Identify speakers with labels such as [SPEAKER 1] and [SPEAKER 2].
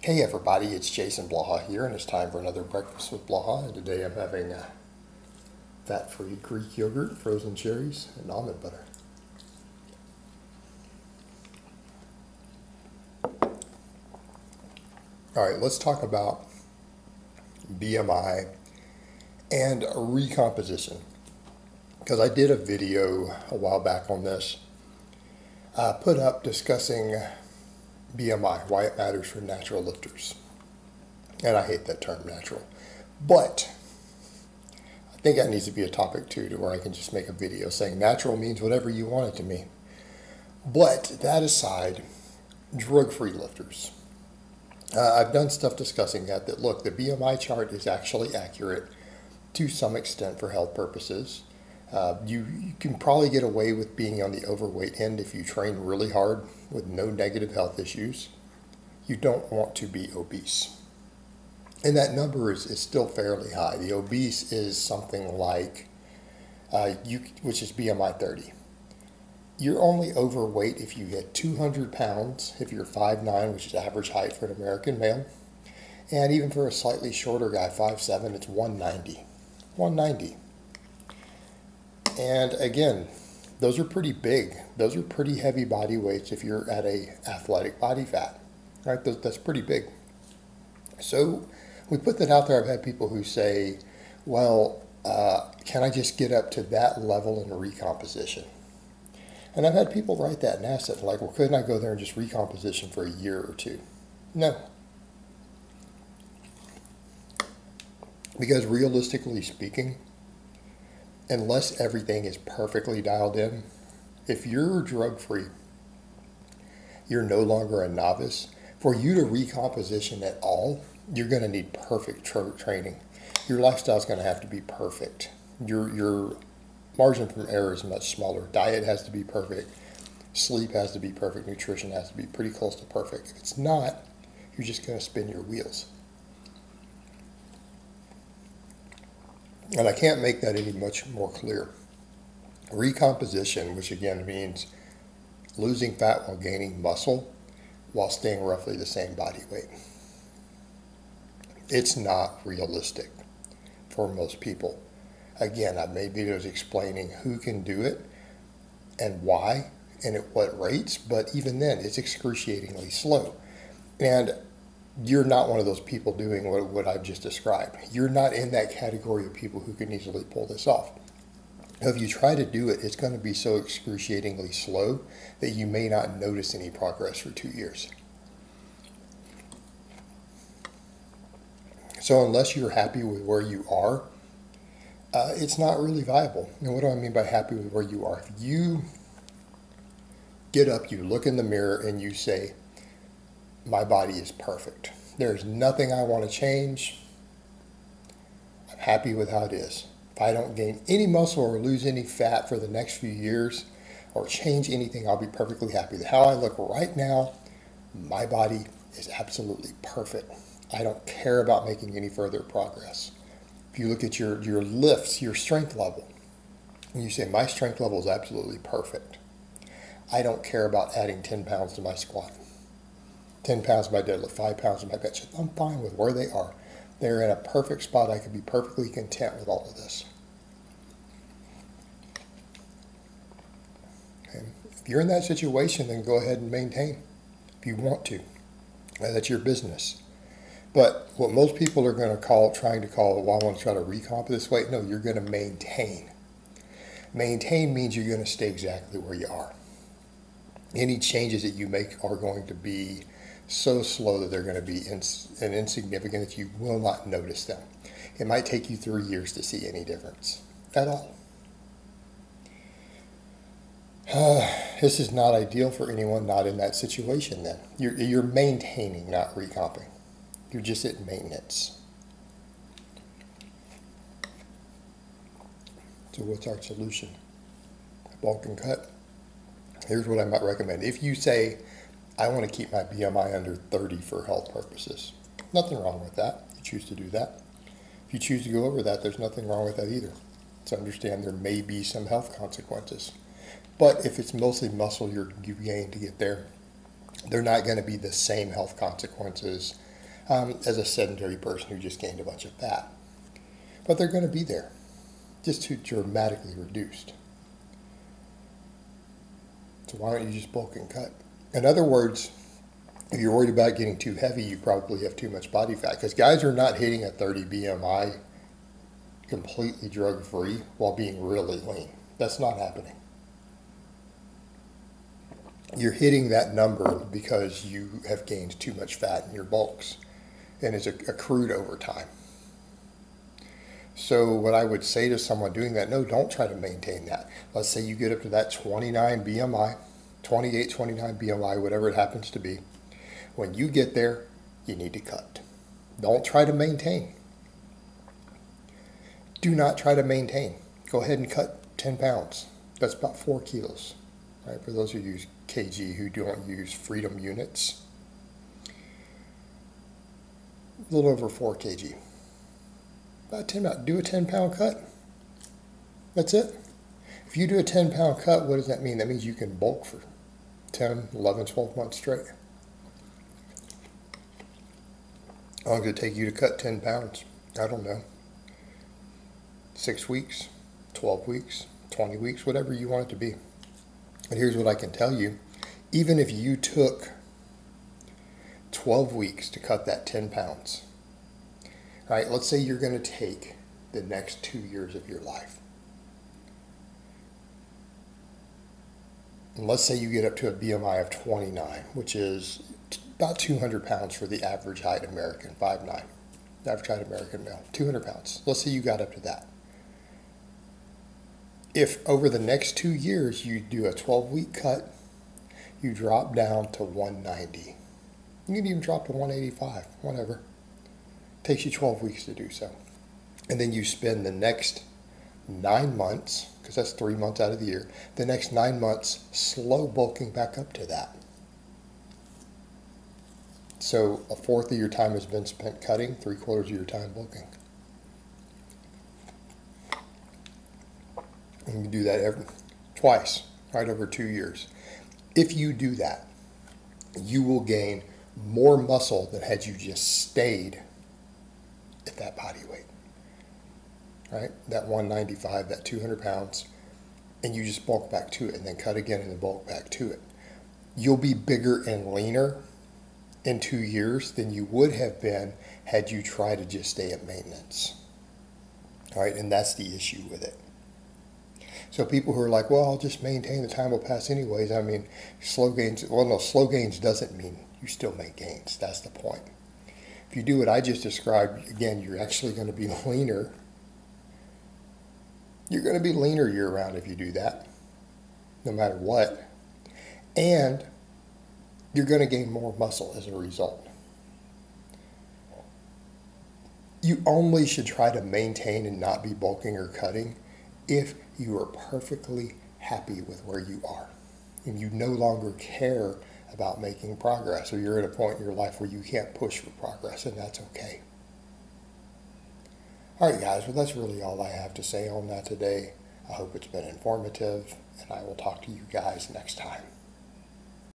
[SPEAKER 1] Hey everybody, it's Jason Blaha here, and it's time for another breakfast with Blaha. And today I'm having fat-free Greek yogurt, frozen cherries, and almond butter. All right, let's talk about BMI and recomposition, because I did a video a while back on this. Put up discussing BMI, why it matters for natural lifters. And I hate that term, natural. But I think that needs to be a topic too, to where I can just make a video saying natural means whatever you want it to mean. But that aside, drug-free lifters. I've done stuff discussing that look, the BMI chart is actually accurate to some extent for health purposes. You can probably get away with being on the overweight end if you train really hard with no negative health issues. You don't want to be obese. And that number is still fairly high. The obese is something like, which is BMI 30. You're only overweight if you get 200 pounds, if you're 5'9", which is average height for an American male. And even for a slightly shorter guy, 5'7", it's 190. 190. And again, those are pretty big. Those are pretty heavy body weights if you're at a athletic body fat. Right? That's pretty big. So we put that out there. I've had people who say, well, can I just get up to that level in recomposition? And I've had people write that and ask that, like, well, couldn't I go there and just recomposition for a year or two? No. Because realistically speaking, unless everything is perfectly dialed in, if you're drug-free, you're no longer a novice. For you to recomposition at all, you're going to need perfect training. Your lifestyle is going to have to be perfect. Your margin from error is much smaller. Diet has to be perfect. Sleep has to be perfect. Nutrition has to be pretty close to perfect. If it's not, you're just going to spin your wheels. And I can't make that any much more clear. Recomposition, which again means losing fat while gaining muscle while staying roughly the same body weight. It's not realistic for most people. Again, I've made videos explaining who can do it and why and at what rates, but even then, it's excruciatingly slow. And you're not one of those people doing what I've just described. You're not in that category of people who can easily pull this off. Now, if you try to do it, it's going to be so excruciatingly slow that you may not notice any progress for 2 years. So unless you're happy with where you are, it's not really viable. And what do I mean by happy with where you are? If you get up, you look in the mirror, and you say, my body is perfect. There's nothing I want to change. I'm happy with how it is. If I don't gain any muscle or lose any fat for the next few years or change anything, I'll be perfectly happy. How I look right now, my body is absolutely perfect. I don't care about making any further progress. If you look at your lifts, your strength level, and you say, my strength level is absolutely perfect. I don't care about adding 10 pounds to my squat. 10 pounds to my deadlift, 5 pounds to my bench. I'm fine with where they are. They're in a perfect spot. I could be perfectly content with all of this. Okay. If you're in that situation, then go ahead and maintain if you want to. That's your business. But what most people are going to trying to call, well, I want to try to recomp this weight. No, you're going to maintain. Maintain means you're going to stay exactly where you are. Any changes that you make are going to be so slow that they're going to be insignificant that you will not notice them. It might take you 3 years to see any difference at all. This is not ideal for anyone not in that situation then. You're maintaining, not recomping. You're just at maintenance. So what's our solution? Bulk and cut. Here's what I might recommend. If you say, I want to keep my BMI under 30 for health purposes, nothing wrong with that. You choose to do that. If you choose to go over that, there's nothing wrong with that either. To understand there may be some health consequences. But if it's mostly muscle you gain to get there, they're not going to be the same health consequences as a sedentary person who just gained a bunch of fat. But they're going to be there, just too dramatically reduced. So why don't you just bulk and cut? In other words, if you're worried about getting too heavy, you probably have too much body fat, because guys are not hitting a 30 BMI completely drug-free while being really lean. That's not happening. You're hitting that number because you have gained too much fat in your bulks, and it's accrued over time. So what I would say to someone doing that, no, don't try to maintain that. Let's say you get up to that 29 BMI, 28, 29 BMI, whatever it happens to be. When you get there, you need to cut. Don't try to maintain. Do not try to maintain. Go ahead and cut 10 pounds. That's about 4 kilos. Right? For those who use kg who don't use freedom units, a little over 4 kg. About 10 pounds. Do a 10-pound cut. That's it. If you do a 10-pound cut, what does that mean? That means you can bulk for 10, 11, 12 months straight. How long does it take you to cut 10 pounds? I don't know. 6 weeks, 12 weeks, 20 weeks, whatever you want it to be. And here's what I can tell you. Even if you took 12 weeks to cut that 10 pounds, right? Let's say you're going to take the next 2 years of your life. And let's say you get up to a BMI of 29, which is about 200 pounds for the average height American, 5'9". Average height American male, 200 pounds. Let's say you got up to that. If over the next 2 years you do a 12-week cut, you drop down to 190. You can even drop to 185, whatever. Takes you 12 weeks to do so. And then you spend the next 9 months, because that's 3 months out of the year, the next 9 months slow bulking back up to that. So a fourth of your time has been spent cutting, 3/4 of your time bulking. And you do that twice, right, over 2 years. If you do that, you will gain more muscle than had you just stayed at that body weight, right? That 195, that 200 pounds, and you just bulk back to it and then cut again and then bulk back to it. You'll be bigger and leaner in 2 years than you would have been had you tried to just stay at maintenance. All right, and that's the issue with it. So people who are like, well, I'll just maintain, the time will pass anyways. I mean, slow gains, well, no, slow gains doesn't mean you still make gains. That's the point. If you do what I just described, again, you're actually going to be leaner. You're going to be leaner year-round if you do that, no matter what. And you're going to gain more muscle as a result. You only should try to maintain and not be bulking or cutting if you are perfectly happy with where you are and you no longer care about making progress, or you're at a point in your life where you can't push for progress, and that's okay. All right, guys, well, that's really all I have to say on that today. I hope it's been informative, and I will talk to you guys next time.